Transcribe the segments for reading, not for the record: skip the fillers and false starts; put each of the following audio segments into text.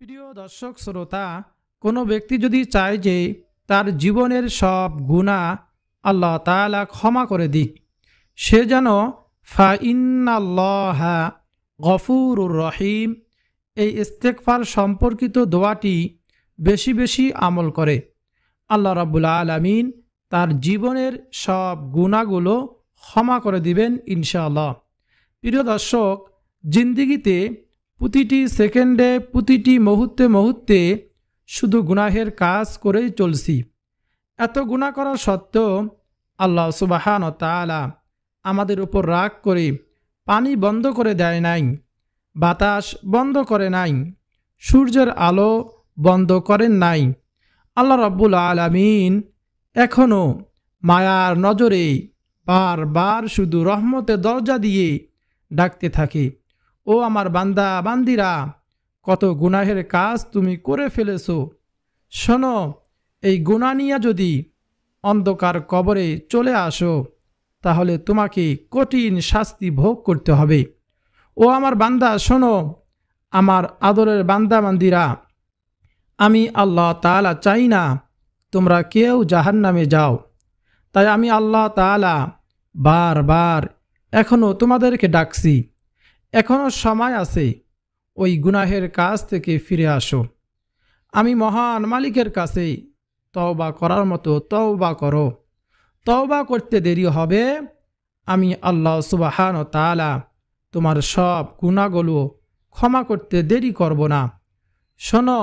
প্রিয় দর্শক শ্রোতা, কোনো ব্যক্তি যদি চায় যে তার জীবনের সব গুনাহ আল্লাহ তাআলা ক্ষমা করে দিক, সে যেন ফা ইন্নাল্লাহা গফুরুর রহিম এই ইস্তেগফার সম্পর্কিত দোয়াটি বেশি বেশি আমল করে, আল্লাহ রাব্বুল আলামিন তার জীবনের সব গুনাহগুলো ক্ষমা করে দিবেন ইনশাআল্লাহ। প্রিয় দর্শক, জিন্দিগিতে প্রতিটি সেকেন্ডে প্রতিটি মুহূর্তে মুহূর্তে শুধু গুনাহের কাজ করেই চলছি। এত গুনাহ করা সত্ত্বেও আল্লাহ সুবহানাহু ওয়া তাআলা আমাদের উপর রাগ করে পানি বন্ধ করে দেয় নাই, বাতাস বন্ধ করে নাই, সূর্যের আলো বন্ধ করেন নাই। আল্লাহ রাব্বুল আলামিন এখনও মায়ার নজরে বারবার শুধু রহমতের দরজা দিয়ে ডাকতে থাকে, ও আমার বান্দা বান্দিরা, কত গুনাহের কাজ তুমি করে ফেলেছো। শোনো, এই গুনাহ নিয়ে যদি অন্ধকার কবরে চলে আসো তাহলে তোমাকে কঠিন শাস্তি ভোগ করতে হবে। ও আমার বান্দা শোনো, আমার আদরের বান্দা বান্দিরা, আমি আল্লাহ তাআলা চাই না তোমরা কেউ জাহান্নামে যাও। তাই আমি আল্লাহ তাআলা বারবার এখনও তোমাদেরকে ডাকছি, এখনও সময় আছে, ওই গুনাহের কাজ থেকে ফিরে আসো। আমি মহান মালিকের কাছে তওবা করার মতো তওবা করো। তওবা করতে দেরি হবে, আমি আল্লাহ সুবহানাহু ওয়া তাআলা তোমার সব গুনাহগুলো ক্ষমা করতে দেরি করব না। শোনো,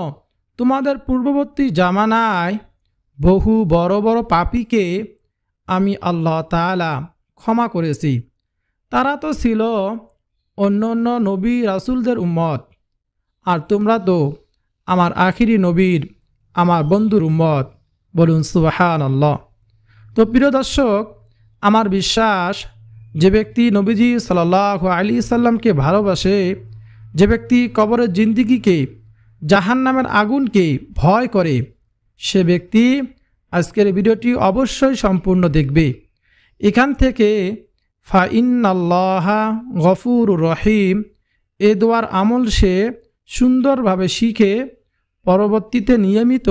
তোমাদের পূর্ববর্তী জামানায় বহু বড় বড় পাপীকে আমি আল্লাহ তাআলা ক্ষমা করেছি। তারা তো ছিল অন্য অন্য নবী রাসূলদের উম্মত, আর তোমরা তো আমার আখিরি নবীর, আমার বন্ধুর উম্মত। বলুন সুবহানাল্লাহ। তো প্রিয় দর্শক, আমার বিশ্বাস, যে ব্যক্তি নবীজি সাল্লাল্লাহু আলাইহি সাল্লামকে ভালোবাসে, যে ব্যক্তি কবরের জিন্দিগিকে, জাহান্নামের আগুনকে ভয় করে, সে ব্যক্তি আজকের ভিডিওটি অবশ্যই সম্পূর্ণ দেখবে। এখান থেকে ফা ইন্নাল্লাহা গফুরুর রহিম এ দোয়ার আমল সে সুন্দরভাবে শিখে পরবর্তীতে নিয়মিত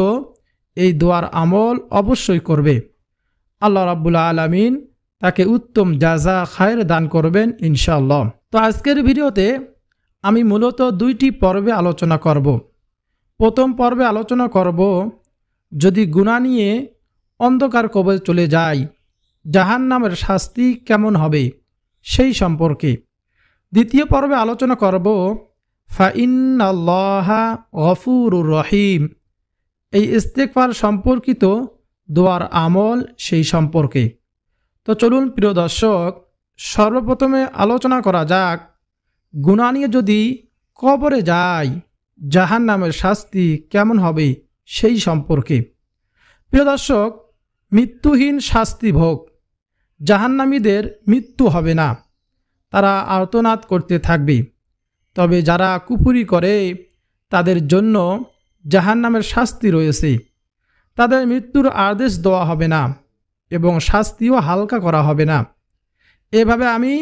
এই দোয়ার আমল অবশ্যই করবে। আল্লাহ রাব্বুল আলামিন তাকে উত্তম জাযা খায়ের দান করবেন ইনশাআল্লাহ। তো আজকের ভিডিওতে আমি মূলত দুইটি পর্বে আলোচনা করব। প্রথম পর্বে আলোচনা করব যদি গুনাহ নিয়ে অন্ধকার কবরে চলে যায় জাহান্নামের শাস্তি কেমন হবে সেই সম্পর্কে। দ্বিতীয় পর্বে আলোচনা করব ফা ইন্নাল্লাহা গফুরুর রহিম এই ইস্তেগফার সম্পর্কিত দোয়ার আমল সেই সম্পর্কে। তো চলুন প্রিয় দর্শক, সর্বপ্রথমে আলোচনা করা যাক গুনাহ নিয়ে যদি কবরে যায় জাহান্নামের শাস্তি কেমন হবে সেই সম্পর্কে। প্রিয় দর্শক, মৃত্যুহীন শাস্তি ভোগ। জাহান্নামীদের মৃত্যু হবে না, তারা আর্তনাদ করতে থাকবে। তবে যারা কুফরি করে তাদের জন্য জাহান্নামের শাস্তি রয়েছে। তাদের মৃত্যুর আদেশ দেওয়া হবে না এবং শাস্তিও হালকা করা হবে না। এভাবে আমি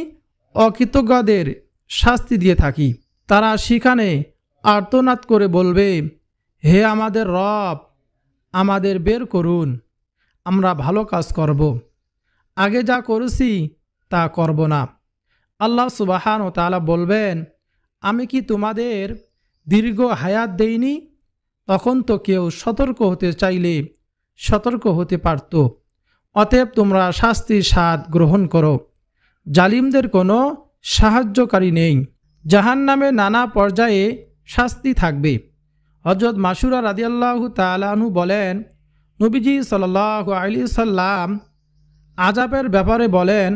অকৃতজ্ঞদের শাস্তি দিয়ে থাকি। তারা সেখানে আর্তনাদ করে বলবে, হে আমাদের রব, আমাদের বের করুন, আমরা ভালো কাজ করব, আগে যা করেছি তা করব না। আল্লাহ সুবহানাহু ওয়া তাআলা বলবেন, আমি কি তোমাদের দীর্ঘ হায়াত দেইনি? তখন তো কেউ সতর্ক হতে চাইলে সতর্ক হতে পারত। অতএব তোমরা শাস্তির স্বাদ গ্রহণ করো। জালিমদের কোনো সাহায্যকারী নেই। জাহান্নামে নানা পর্যায়ে শাস্তি থাকবে। হযরত মাসুরা রাদিয়াল্লাহু তাআলা আনহু বলেন, নবীজি সাল্লাল্লাহু আলাইহি সাল্লাম আযাবের ব্যাপারে বলেন,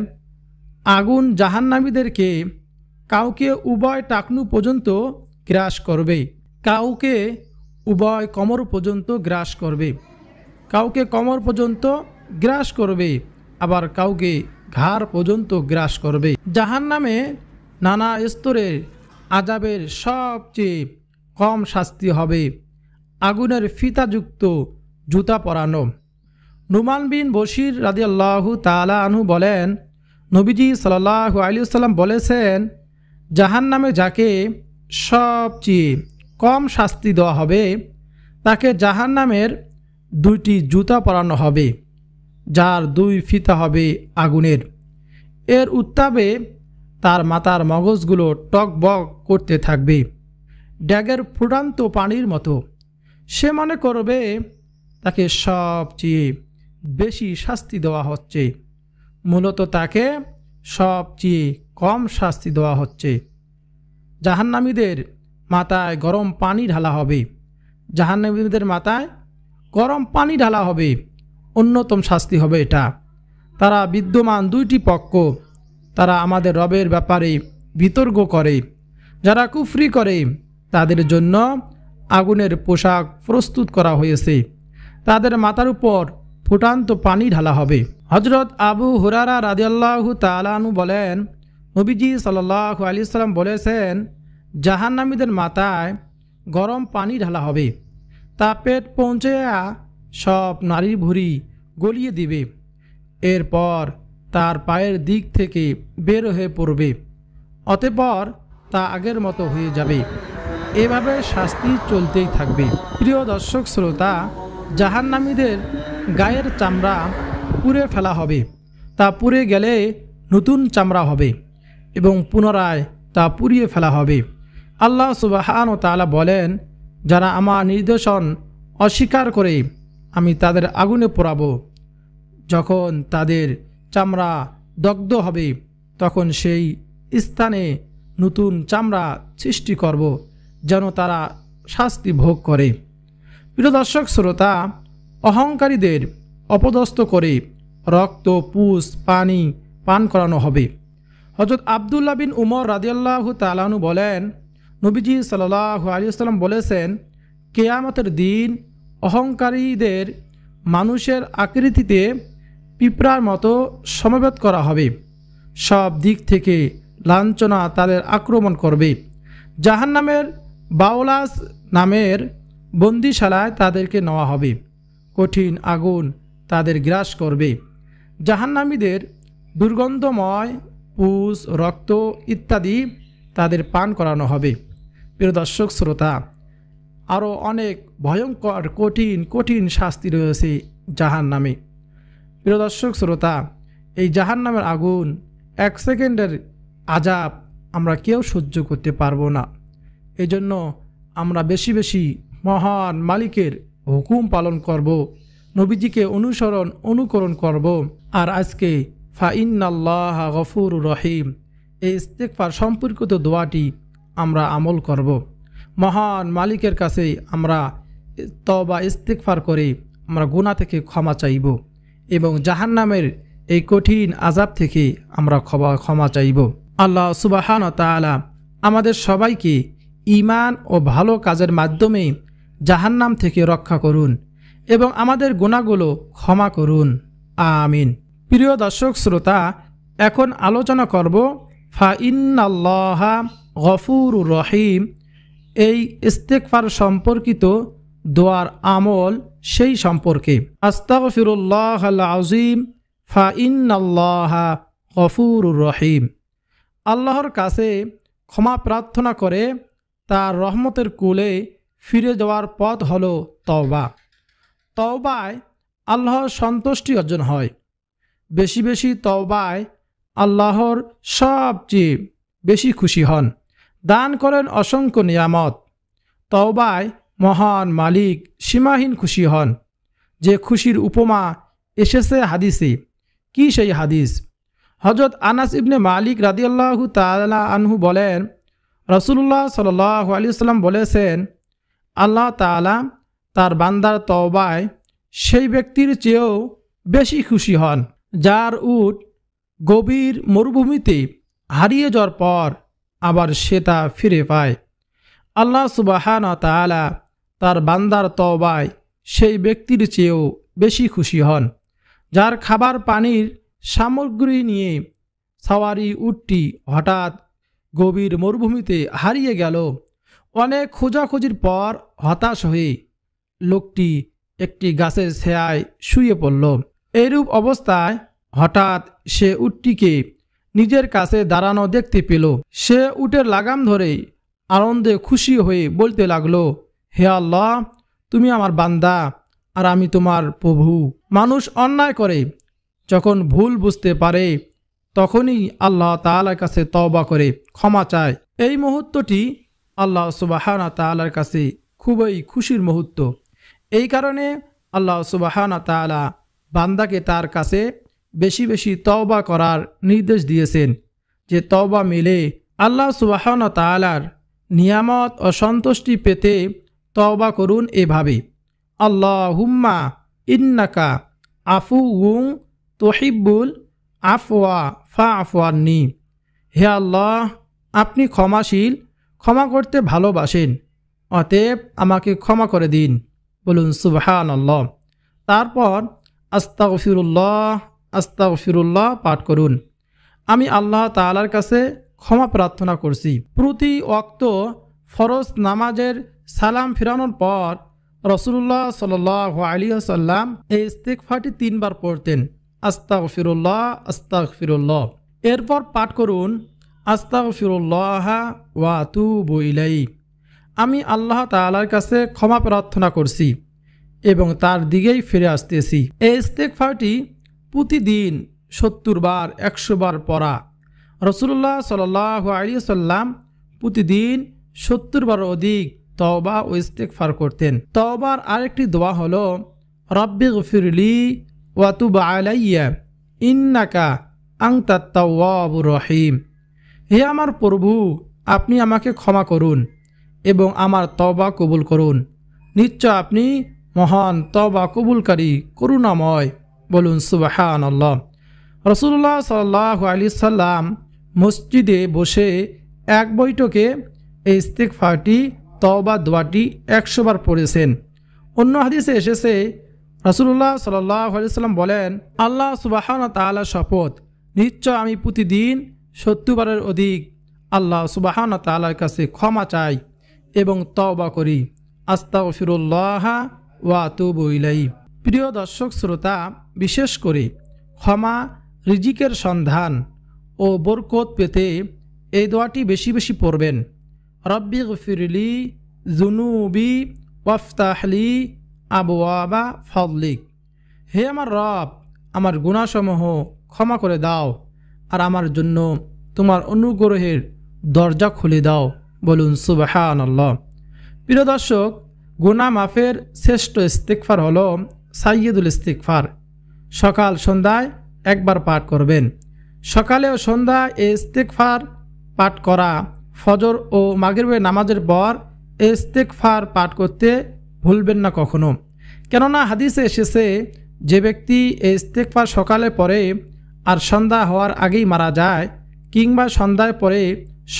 আগুন জাহান্নামীদেরকে কাউকে উভয় টাকনু পর্যন্ত গ্রাস করবে, কাউকে উভয় কোমর পর্যন্ত গ্রাস করবে, কাউকে কোমর পর্যন্ত গ্রাস করবে, আবার কাউকে ঘাড় পর্যন্ত গ্রাস করবে। জাহান্নামে নানা স্তরের আযাবের সবচেয়ে কম শাস্তি হবে আগুনের ফিতাযুক্ত জুতা পরানো। নুমান বিন বশির রাদিয়াল্লাহু তাআলা আনহু বলেন, নবীজি সাল্লাল্লাহু আলাইহি ওয়াসাল্লাম বলেছেন, জাহান্নামে যাকে সবচেয়ে কম শাস্তি দেওয়া হবে, তাকে জাহান্নামের 2টি জুতা পরানো হবে, যার 2 ফিতা হবে আগুনের। এর উত্তাপে তার মাথার মগজগুলো টকবক করতে থাকবে, ড্যাগের ফুটান্ত পানির মতো। সে মনে করবে তাকে সবচেয়ে বেশি শাস্তি দেওয়া হচ্ছে, মূলত তাকে সবচেয়ে কম শাস্তি দেওয়া হচ্ছে। জাহান্নামীদের মাথায় গরম পানি ঢালা হবে, জাহান্নামীদের মাথায় গরম পানি ঢালা হবে, অন্যতম শাস্তি হবে এটা। তারা বিদ্যমান 2টি পক্ষ, তারা আমাদের রবের ব্যাপারে বিতর্ক করে। যারা কুফরি করে তাদের জন্য আগুনের পোশাক প্রস্তুত করা হয়েছে, তাদের মাথার উপর ফুটান্ত পানি ঢালা হবে। হজরত আবু হুরারা রাদিয়াল্লাহু তাআলা আনহু বলেন, নবীজি সাল্লাল্লাহু আলাইহি সাল্লাম বলেছেন, জাহান্নামীদের মাথায় গরম পানি ঢালা হবে, তা পেট পৌঁছে সব নারী ভুঁড়ি গলিয়ে দিবে। এরপর তার পায়ের দিক থেকে বের হয়ে পড়বে, অতঃপর তা আগের মতো হয়ে যাবে। এভাবে শাস্তি চলতেই থাকবে। প্রিয় দর্শক শ্রোতা, জাহান্নামীদের গায়ের চামড়া পুড়ে ফেলা হবে, তা পুড়ে গেলে নতুন চামড়া হবে এবং পুনরায় তা পুড়িয়ে ফেলা হবে। আল্লাহ সুবহানাহু ওয়া তাআলা বলেন, যারা আমার নির্দেশন অস্বীকার করে আমি তাদের আগুনে পোড়াবো। যখন তাদের চামড়া দগ্ধ হবে তখন সেই স্থানে নতুন চামড়া সৃষ্টি করব, যেন তারা শাস্তি ভোগ করে। প্রিয় দর্শক শ্রোতা, অহংকারীদের অপদস্থ করে রক্ত, পুষ, পানি পান করানো হবে। হযরত আব্দুল্লাহ বিন উমর রাদিয়াল্লাহু তাআলা আনহু বলেন, নবীজি সাল্লাল্লাহু আলাইহি ওয়াসাল্লাম বলেছেন, কিয়ামতের দিন অহংকারীদের মানুষের আকৃতিতে পিঁপড়ার মতো সমবেত করা হবে। সব দিক থেকে লাঞ্ছনা তাদের আক্রমণ করবে। জাহান্নামের বাওলাস নামের বন্দিশালায় তাদেরকে নেওয়া হবে, কঠিন আগুন তাদের গ্রাস করবে। জাহান্নামীদের দুর্গন্ধময় পুষ, রক্ত ইত্যাদি তাদের পান করানো হবে। প্রিয় দর্শক শ্রোতা, আরও অনেক ভয়ঙ্কর কঠিন কঠিন শাস্তি রয়েছে জাহান্নামে। প্রিয় দর্শক শ্রোতা, এই জাহান্নামের আগুন 1 সেকেন্ডের আযাব আমরা কেউ সহ্য করতে পারবো না। এজন্য আমরা বেশি বেশি মহান মালিকের হুকুম পালন করব, নবীজিকে অনুকরণ করব। আর আজকে ফাইন্নাল্লাহা গফুরুর রহিম, এই ইস্তেগফার সম্পর্কিত দোয়াটি আমরা আমল করব। মহান মালিকের কাছে আমরা তওবা ইস্তেগফার করে আমরা গুনাহ থেকে ক্ষমা চাইব এবং জাহান্নামের এই কঠিন আযাব থেকে আমরা ক্ষমা চাইব। আল্লাহ সুবহানাহু ওয়া তাআলা আমাদের সবাইকে ঈমান ও ভালো কাজের মাধ্যমে জাহান্নাম থেকে রক্ষা করুন এবং আমাদের গুনাহগুলো ক্ষমা করুন, আমিন। প্রিয় দর্শক শ্রোতা, এখন আলোচনা করব ফাইন্নাল্লাহা গফুরুর রহিম, এই ইস্তেগফার সম্পর্কিত দোয়ার আমল সেই সম্পর্কে। আস্তাগফিরুল্লাহাল আযীম ফাইন্নাল্লাহা গফুরুর রহিম। আল্লাহর কাছে ক্ষমা প্রার্থনা করে তার রহমতের কোলে ফিরে যাওয়ার পথ হলো তওবা। তওবায় আল্লাহর সন্তুষ্টি অর্জন হয়। বেশি বেশি তওবায় আল্লাহর সবচেয়ে বেশি খুশি হন, দান করেন অসংখ্য নিয়ামত। তওবায় মহান মালিক সীমাহীন খুশি হন। যে খুশির উপমা এসেছে হাদিসে। কি সেই হাদিস? হযরত আনাস ইবনে মালিক রাদিয়াল্লাহু তাআলা আনহু বলেন, রাসূলুল্লাহ সাল্লাল্লাহু আলাইহি ওয়াসাল্লাম বলেছেন, আল্লাহ তাআলা তার বান্দার তওবায় সেই ব্যক্তির চেয়েও বেশি খুশি হন যার উট গভীর মরুভূমিতে হারিয়ে যাওয়ার পর আবার সে তা ফিরে পায়। আল্লাহ সুবহানাহু ওয়া তাআলা তার বান্দার তওবায় সেই ব্যক্তির চেয়েও বেশি খুশি হন যার খাবার পানির সামগ্রী নিয়ে সাওয়ারি উটটি হঠাৎ গভীর মরুভূমিতে হারিয়ে গেল। অনেক খোঁজাখুঁজির পর হতাশ হয়ে লোকটি একটি গাছের ছায়ায় শুয়ে পড়ল। এইরূপ অবস্থায় হঠাৎ সে উটটিকে নিজের কাছে দাঁড়ানো দেখতে পেল। সে উটের লাগাম ধরে আনন্দে খুশি হয়ে বলতে লাগলো, হে আল্লাহ, তুমি আমার বান্দা আর আমি তোমার প্রভু। মানুষ অন্যায় করে যখন ভুল বুঝতে পারে তখনই আল্লাহ তাআলার কাছে তওবা করে ক্ষমা চায়। এই মুহূর্তটি আল্লাহ সুবহানাহু ওয়া তাআলার কাছে খুবই খুশির মুহূর্ত। এই কারণে আল্লাহ সুবহানাহু ওয়া তাআলা বান্দাকে তার কাছে বেশি বেশি তওবা করার নির্দেশ দিয়েছেন, যে তওবা মিলে আল্লাহ সুবহানাহু ওয়া তাআলার নিয়ামত ও সন্তুষ্টি পেতে তওবা করুন এভাবে, আল্লাহুম্মা ইন্নাকা আফুউন তুহিব্বুল আফওয়া ফাআফু আন্নি। হে আল্লাহ, আপনি ক্ষমাশীল, ক্ষমা করতে ভালোবাসেন, অতএব আমাকে ক্ষমা করে দিন। বলুন সুবহানাল্লাহ। তারপর আস্তাগফিরুল্লাহ আস্তাগফিরুল্লাহ পাঠ করুন। আমি আল্লাহ তাআলার কাছে ক্ষমা প্রার্থনা করছি। প্রতি ওয়াক্ত ফরজ নামাজের সালাম ফিরানোর পর রাসূলুল্লাহ সাল্লাল্লাহু আলাইহি ওয়াসাল্লাম এই ইস্তিগফারটি 3 বার পড়তেন, আস্তাগফিরুল্লাহ আস্তাগফিরুল্লাহ। এরপর পাঠ করুন, আস্তাগফিরুল্লাহ ওয়া আতুবু ইলাইহি। আমি আল্লাহ তাআলার কাছে ক্ষমা প্রার্থনা করছি এবং তার দিকেই ফিরে আসতেছি। এই ইস্তিগফারটি প্রতিদিন 70 বার 100 বার পড়া। রাসূলুল্লাহ সাল্লাল্লাহু আলাইহি ওয়াসাল্লাম প্রতিদিন 70 বার অধিক তওবা ও ইস্তিগফার করতেন। তওবার আরেকটি দোয়া হলো, রব্বিগফিরলি ওয়া তুব আলাইয়া ইন্নাকা আনতাত তাওয়াবুর রহিম। হে আমার প্রভু, আপনি আমাকে ক্ষমা করুন এবং আমার তওবা কবুল করুন, নিশ্চয় আপনি মহান তওবা কবুলকারী করুণাময়। বলুন সুবহানাল্লাহ। রাসূলুল্লাহ সাল্লাল্লাহু আলাইহি সাল্লাম মসজিদে বসে এক বৈঠকে এই ইস্তিগফারটি তওবা দোয়াটি 100 বার পড়েছেন। অন্য হাদিসে এসেছে রাসূলুল্লাহ সাল্লাল্লাহু আলাইহি সাল্লাম বলেন, আল্লাহ সুবহানাহু ওয়া তাআলার শপথ, নিশ্চয় আমি প্রতিদিন 70 বারের অধিক আল্লাহ সুবহানাহু ওয়া তাআলার কাছে ক্ষমা চাই এবং তওবা করি, আস্তাগফিরুল্লাহ ওয়া আতুবু ইলাইহি। প্রিয় দর্শক শ্রোতা, বিশেষ করে ক্ষমা, রিজিকের সন্ধান ও বরকত পেতে এই দোয়াটি বেশি বেশি পড়বেন। রব্বিগফিরলি যুনুবি ওয়াফতাহলি আবওয়াবা ফাদলিক। হে আমার রব, আমার গুনাহসমূহ ক্ষমা করে দাও আর আমার জন্য তোমার অনুগ্রহের দরজা খুলে দাও। বলুন সুবহানাল্লাহ। প্রিয় দর্শক, গুনাহ মাফের শ্রেষ্ঠ ইস্তিগফার হলো সাইয়্যিদুল ইস্তিগফার। সকাল সন্ধ্যায় একবার পাঠ করবেন। সকালে ও সন্ধ্যায় এই ইস্তিগফার পাঠ করা, ফজর ও মাগরিবের নামাজের পর এই ইস্তিগফার পাঠ করতে ভুলবেন না কখনো। কেননা হাদিসে এসেছে, যে ব্যক্তি এই ইস্তিগফার সকালে পড়ে আর সন্ধ্যা হওয়ার আগেই মারা যায়, কিংবা সন্ধ্যায় পড়ে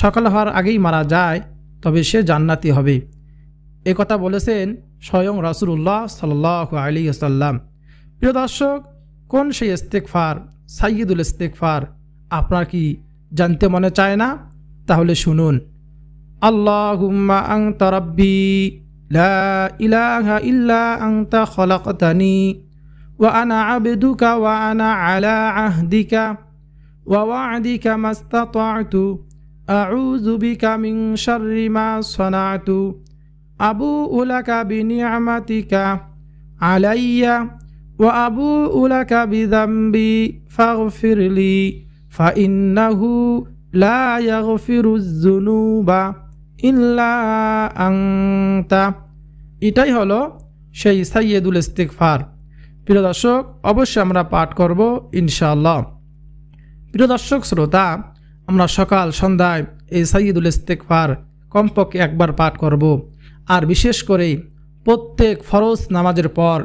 সকাল হওয়ার আগেই মারা যায়, তবে সে জান্নাতি হবে। এ কথা বলেছেন স্বয়ং রাসূলুল্লাহ সাল্লাল্লাহু আলাইহি ওয়াসাল্লাম। প্রিয় দর্শক, কোন সেই ইস্তিগফার, সাইয়্যিদুল ইস্তিগফার আপনার কি জানতে মনে চায় না? তাহলে শুনুন, আল্লাহুম্মা আনতা রাব্বি লা ইলাহা ইল্লা আনতা খলাকতানি ওয়া আনা আবদুকা ওয়া আনা আলা আহদিকা ওয়া ওয়া'দিকা মাস্তাতা'তু আউযু বিকা মিন শাররি মা সানা'তু আবু'ু লাকা বিনি'মাতিকা আলাইয়া ওয়া আবু'ু লাকা বিযামবি ফাগফিরলি ফাইন্নাহু লা ইয়াগফিরুয যুনুবা ইল্লা আনতা। এটাই হলো সেই সাইয়্যিদুল ইস্তিগফার। প্রিয় দর্শক, অবশ্যই আমরা পাঠ করব ইনশাআল্লাহ। প্রিয় দর্শক শ্রোতা, আমরা সকাল সন্ধ্যায় এই সাইয়্যিদুল ইস্তিগফার কমপক্ষে একবার পাঠ করব। আর বিশেষ করে প্রত্যেক ফরজ নামাজের পর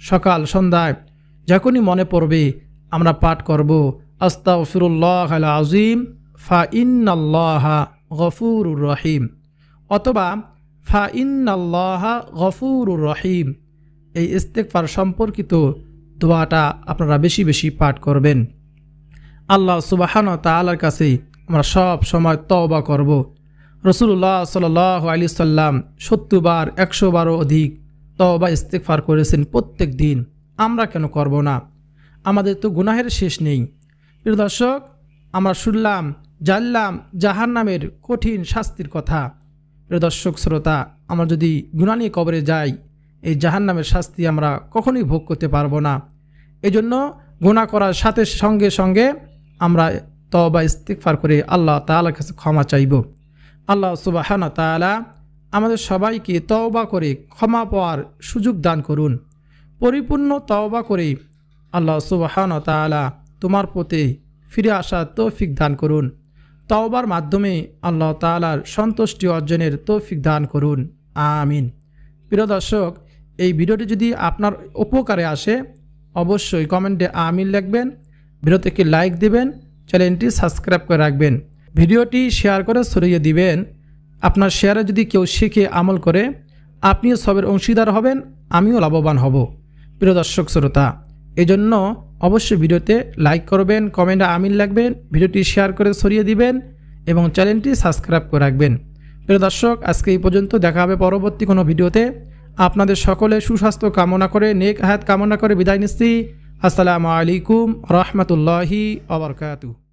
সকাল সন্ধ্যায় যখনই মনে পড়বে আমরা পাঠ করব, আস্তাগফিরুল্লাহাল আযীম ফাইন্নাল্লাহা গফুরুর রহিম, অথবা ফাইন্নাল্লাহা গফুরুর রহিম। এই ইস্তিগফার সম্পর্কিত দোয়াটা আপনারা বেশি বেশি পাঠ করবেন। আল্লাহ সুবহানাহু ওয়া তাআলার কাছে আমরা সব সময় তওবা করব। রাসূলুল্লাহ সাল্লাল্লাহু আলাইহি সাল্লাম 70 বার 100 বারও অধিক তওবা ইস্তিগফার করেছেন প্রত্যেক দিন। আমরা কেন করব না? আমাদের তো গুনাহের শেষ নেই। প্রিয় দর্শক, আমরা শুনলাম, জানলাম জাহান্নামের কঠিন শাস্তির কথা, প্রিয় দর্শক শ্রোতা, আমরা যদি গুনাহ নিয়ে কবরে যাই, এই জাহান্নামের শাস্তি আমরা কখনোই ভোগ করতে পারবো না। এজন্য গুনাহ করার সাথে সঙ্গে সঙ্গে আমরা তওবা ইস্তিগফার করে আল্লাহ তাআলার কাছে ক্ষমা চাইব। আল্লাহ সুবহানাহু ওয়া তাআলা আমাদের সবাইকে তওবা করে ক্ষমা পাওয়ার সুযোগ দান করুন। পরিপূর্ণ তওবা করে আল্লাহ সুবহানাহু ওয়া তাআলা তোমার পথে ফিরে আসার তৌফিক দান করুন। তওবার মাধ্যমে আল্লাহ তাআলার সন্তুষ্টি অর্জনের তৌফিক দান করুন, আমিন। প্রিয় দর্শক, এই ভিডিওটি যদি আপনার উপকারে আসে অবশ্যই কমেন্টে আমিন লিখবেন, ভিডিওতে লাইক দিবেন, চ্যানেলটি সাবস্ক্রাইব করে রাখবেন, ভিডিওটি শেয়ার করে ছড়িয়ে দিবেন। আপনার শেয়ারে যদি কেউ শিখে আমল করে আপনিও সবের অংশীদার হবেন, আমিও লাভবান হব। প্রিয় দর্শক শ্রোতা, এজন্য অবশ্যই ভিডিওতে লাইক করবেন, কমেন্টে আমিন লিখবেন, ভিডিওটি শেয়ার করে ছড়িয়ে দিবেন এবং চ্যানেলটি সাবস্ক্রাইব করে রাখবেন। প্রিয় দর্শক, আজকে এই পর্যন্ত, দেখা হবে পরবর্তী কোনো ভিডিওতে। আপনাদের সকলে সুস্বাস্থ্য কামনা করে, নেক হায়াত কামনা করে বিদায় নিচ্ছি। আসসালামু আলাইকুম রাহমাতুল্লাহি ওয়া বারাকাতুহু।